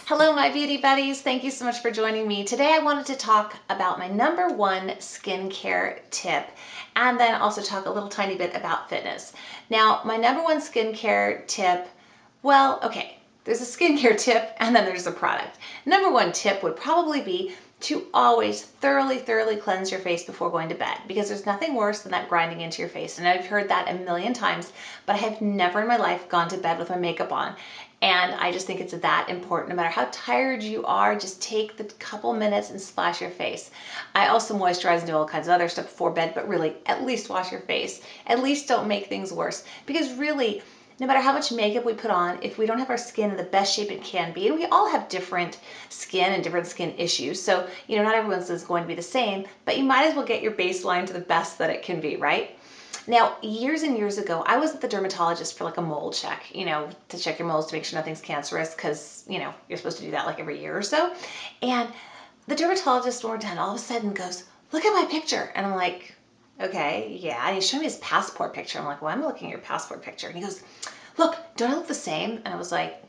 Hello, my beauty buddies. Thank you so much for joining me. Today I wanted to talk about my number one skincare tip and then also talk a little tiny bit about fitness. Now, my number one skincare tip, well, okay, there's a skincare tip and then there's a product. Number one tip would probably be to always thoroughly cleanse your face before going to bed, because there's nothing worse than that grinding into your face. And I've heard that a million times, but I have never in my life gone to bed with my makeup on. And I just think it's that important. No matter how tired you are, just take the couple minutes and splash your face. I also moisturize and do all kinds of other stuff before bed, but really at least wash your face. At least don't make things worse, because really, no matter how much makeup we put on, if we don't have our skin in the best shape it can be, and we all have different skin and different skin issues, so not everyone's is going to be the same, but you might as well get your baseline to the best that it can be, right? Now, years and years ago, I was at the dermatologist for like a mole check, to check your moles to make sure nothing's cancerous, because, you're supposed to do that like every year or so. And the dermatologist, when we're done, all of a sudden goes, "Look at my picture." And I'm like, "Okay, yeah." And he's showing me his passport picture. I'm like, "Well, I'm looking at your passport picture." And he goes, "Look, don't I look the same?" And I was like,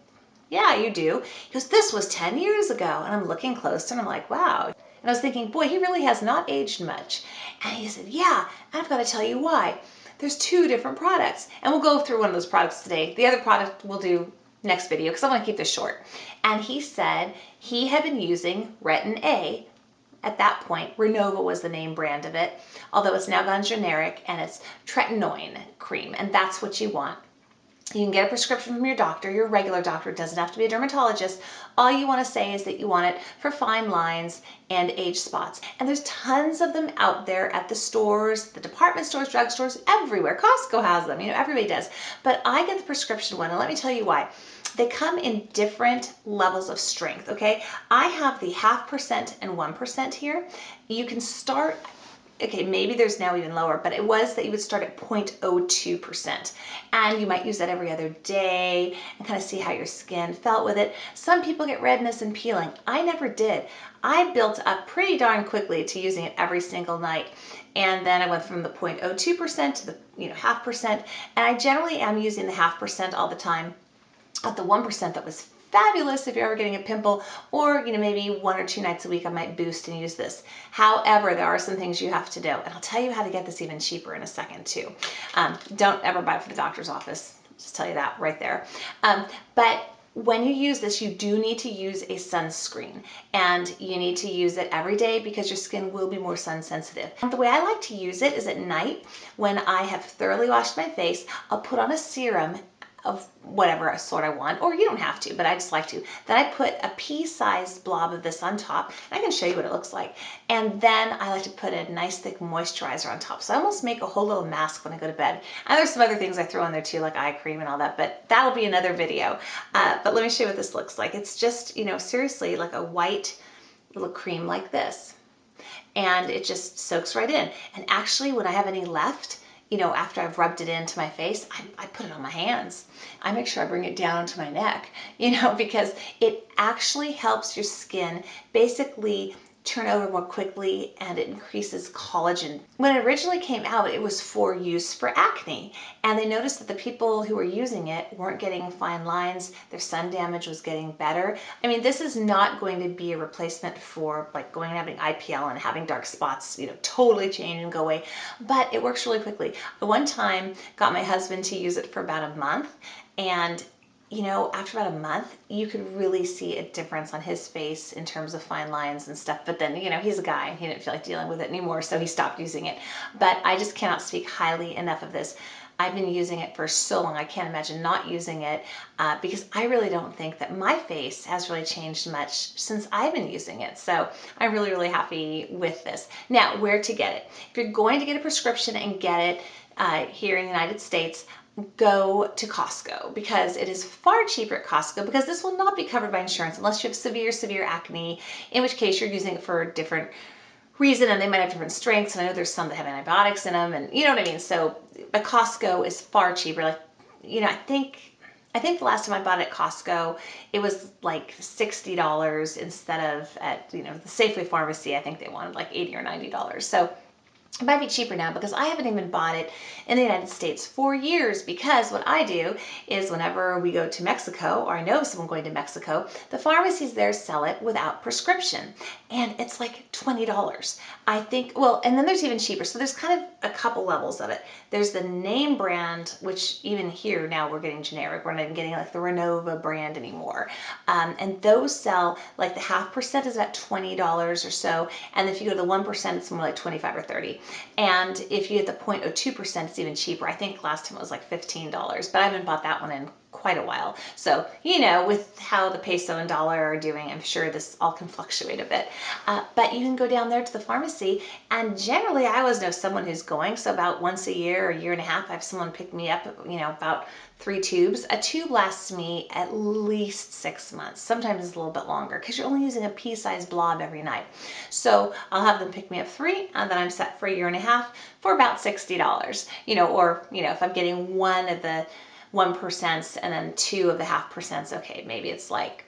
"Yeah, you do." He goes, "This was 10 years ago." And I'm looking closer and I'm like, "Wow." And I was thinking, boy, he really has not aged much. And he said, "Yeah, and I've got to tell you why. There's two different products." And we'll go through one of those products today. The other product we'll do next video, because I want to keep this short. And he said he had been using Retin-A. At that point, Renova was the name brand of it, although it's now gone generic, and it's Tretinoin Cream, and that's what you want. You can get a prescription from your doctor, your regular doctor. It doesn't have to be a dermatologist. All you want to say is that you want it for fine lines and age spots. And there's tons of them out there at the stores, the department stores, drugstores, everywhere. Costco has them, everybody does. But I get the prescription one, and let me tell you why. They come in different levels of strength, okay? I have the 0.5% and 1% here. You can start, okay, maybe there's now even lower, but it was that you would start at 0.02%. And you might use that every other day and kind of see how your skin felt with it. Some people get redness and peeling. I never did. I built up pretty darn quickly to using it every single night. And then I went from the 0.02% to the 0.5%. And I generally am using the 0.5% all the time. At the 1%, that was fabulous if you're ever getting a pimple, or maybe 1 or 2 nights a week I might boost and use this. However, there are some things you have to do, and I'll tell you how to get this even cheaper in a second too. Don't ever buy it from the doctor's office. Just tell you that right there. But when you use this, you do need to use a sunscreen, and you need to use it every day because your skin will be more sun sensitive. And the way I like to use it is at night. When I have thoroughly washed my face, I'll put on a serum of whatever sort I want, or you don't have to, but I just like to. Then I put a pea-sized blob of this on top, and I can show you what it looks like. And then I like to put a nice thick moisturizer on top. So I almost make a whole little mask when I go to bed. And there's some other things I throw in there too, like eye cream and all that, but that'll be another video. But let me show you what this looks like. It's just, seriously like a white little cream like this. And it just soaks right in. And actually, when I have any left, after I've rubbed it into my face, I put it on my hands. I make sure I bring it down to my neck, because it actually helps your skin basically turn over more quickly, and it increases collagen. When it originally came out, it was for use for acne, and they noticed that the people who were using it weren't getting fine lines, their sun damage was getting better. I mean, this is not going to be a replacement for like going and having IPL and having dark spots, totally change and go away, but it works really quickly. I one time got my husband to use it for about a month, and after about a month, you could really see a difference on his face in terms of fine lines and stuff. But then, he's a guy and he didn't feel like dealing with it anymore, so he stopped using it. But I just cannot speak highly enough of this. I've been using it for so long, I can't imagine not using it, because I really don't think that my face has really changed much since I've been using it. So I'm really happy with this. Now, where to get it? If you're going to get a prescription and get it here in the United States, go to Costco, because it is far cheaper at Costco, because this will not be covered by insurance unless you have severe acne, in which case you're using it for a different reason, and they might have different strengths, and I know there's some that have antibiotics in them, and you know what I mean. So but Costco is far cheaper. Like, I think the last time I bought it at Costco, it was like $60 instead of at the Safeway pharmacy. I think they wanted like $80 or $90. So It might be cheaper now because I haven't even bought it in the United States for years, because what I do is whenever we go to Mexico, or I know someone going to Mexico, the pharmacies there sell it without prescription, and it's like $20. I think, well, and then there's even cheaper. So there's kind of a couple levels of it. There's the name brand, which even here now we're getting generic. We're not even getting like the Renova brand anymore. And those sell, like the 0.5% is about $20 or so. And if you go to the 1%, it's more like 25 or 30. And if you get the 0.02%, it's even cheaper. I think last time it was like $15, but I haven't bought that one in quite a while. So, you know, with how the peso and dollar are doing, I'm sure this all can fluctuate a bit. But you can go down there to the pharmacy, and generally I always know someone who's going. So about once a year or a year and a half, I have someone pick me up, you know, about 3 tubes. A tube lasts me at least 6 months. Sometimes it's a little bit longer because you're only using a pea-sized blob every night. So I'll have them pick me up 3, and then I'm set for a year and a half for about $60. You know, or, you know, if I'm getting one of the 1% and then 2 of the 0.5%, okay, maybe it's like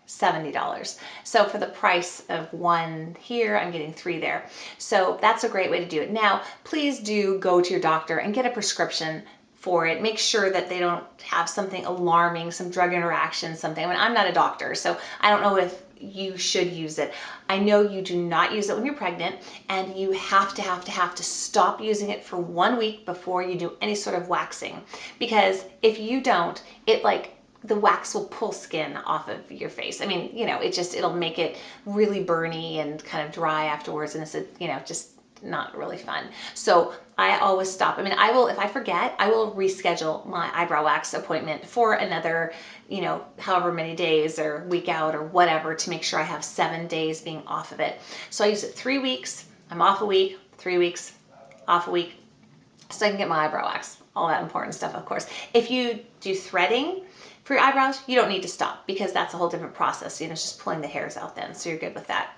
$70. So for the price of 1 here, I'm getting 3 there. So that's a great way to do it. Now, please do go to your doctor and get a prescription for it. Make sure that they don't have something alarming, some drug interaction, something. I mean, I'm not a doctor, so I don't know if you should use it. I know you do not use it when you're pregnant, and you have to stop using it for 1 week before you do any sort of waxing. Because if you don't, it like, the wax will pull skin off of your face. I mean, you know, it'll make it really burny and kind of dry afterwards, and it's, you know, just not really fun. So I always stop. I mean, I will, if I forget, I will reschedule my eyebrow wax appointment for another, you know, however many days or week out or whatever, to make sure I have 7 days being off of it. So I use it 3 weeks, I'm off a week, 3 weeks, off a week, so I can get my eyebrow wax, all that important stuff, of course. If you do threading for your eyebrows, you don't need to stop, because that's a whole different process. You know, it's just pulling the hairs out then, so you're good with that.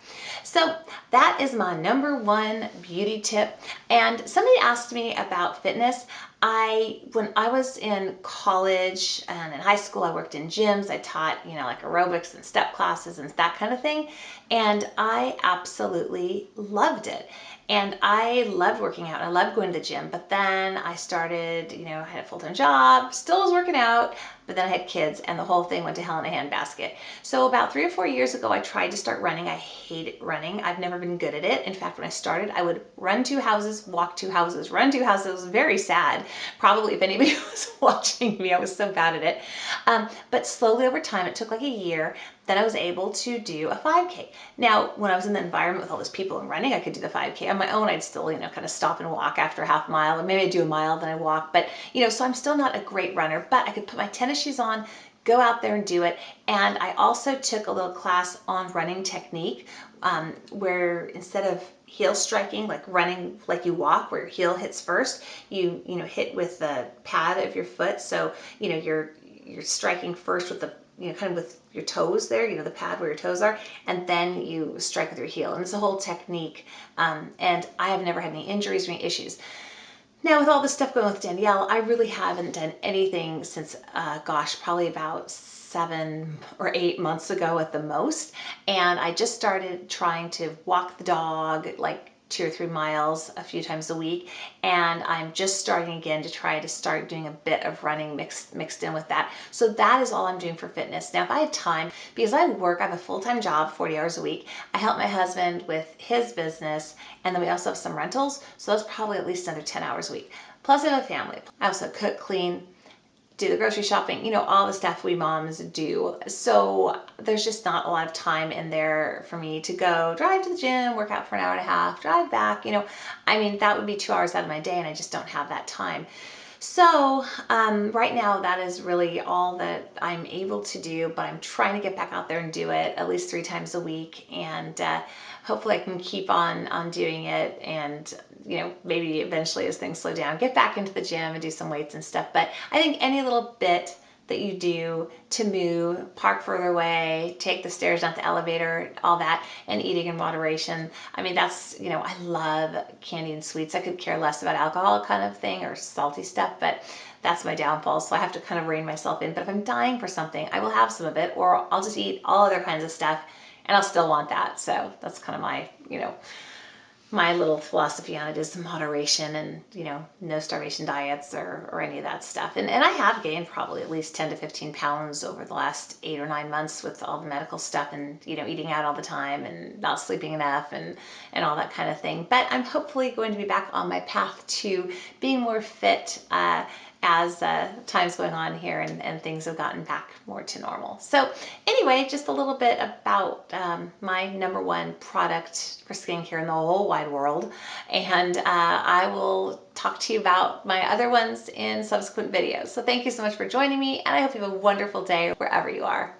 So that is my #1 beauty tip. And somebody asked me about fitness. When I was in college and in high school, I worked in gyms. I taught, you know, like aerobics and step classes and that kind of thing. And I absolutely loved it. And I loved working out. I loved going to the gym. But then I started, you know, I had a full-time job, still was working out, but then I had kids, and the whole thing went to hell in a handbasket. So about 3 or 4 years ago, I tried to start running. I hated running. I've never been good at it. In fact, when I started, I would run 2 houses, walk 2 houses, run 2 houses. It was very sad. Probably if anybody was watching me, I was so bad at it. But slowly over time, it took like a year, then I was able to do a 5K. Now, when I was in the environment with all those people and running, I could do the 5K. On my own, I'd still, you know, kind of stop and walk after a half mile, or maybe I'd do a mile, then I walk. But, you know, so I'm still not a great runner, but I could put my tennis shoes on, go out there and do it. And I also took a little class on running technique, where instead of heel striking, like running like you walk, where your heel hits first, you know, hit with the pad of your foot. So, you know, you're striking first with the, you know, kind of with your toes there, you know, the pad where your toes are, and then you strike with your heel. And it's a whole technique. And I have never had any injuries or any issues. Now, with all this stuff going with Danielle, I really haven't done anything since, gosh, probably about 7 or 8 months ago at the most. And I just started trying to walk the dog like 2 or 3 miles a few times a week. And I'm just starting again to try to start doing a bit of running mixed in with that. So that is all I'm doing for fitness. Now, if I had time, because I have a full-time job, 40 hours a week. I help my husband with his business, and then we also have some rentals. So that's probably at least another 10 hours a week. Plus I have a family. I also cook, clean, do the grocery shopping, you know, all the stuff we moms do. So there's just not a lot of time in there for me to go drive to the gym, work out for an hour and a half, drive back, you know. I mean, that would be 2 hours out of my day, and I just don't have that time. So right now, that is really all that I'm able to do, but I'm trying to get back out there and do it at least 3 times a week, and hopefully I can keep on doing it, and, you know, maybe eventually as things slow down, get back into the gym and do some weights and stuff. But I think any little bit that you do to move, park further away, take the stairs, not the elevator, all that, and eating in moderation. I mean, that's, you know, I love candy and sweets. I could care less about alcohol kind of thing, or salty stuff, but that's my downfall. So I have to kind of rein myself in. But if I'm dying for something, I will have some of it, or I'll just eat all other kinds of stuff, and I'll still want that. So that's kind of my, you know, my little philosophy on it is moderation and, no starvation diets or any of that stuff. And I have gained probably at least 10 to 15 pounds over the last 8 or 9 months with all the medical stuff and, eating out all the time and not sleeping enough and all that kind of thing. But I'm hopefully going to be back on my path to being more fit as time's going on here and things have gotten back more to normal. So anyway, just a little bit about my number one product for skincare in the whole wide world. And I will talk to you about my other ones in subsequent videos. So thank you so much for joining me, and I hope you have a wonderful day wherever you are.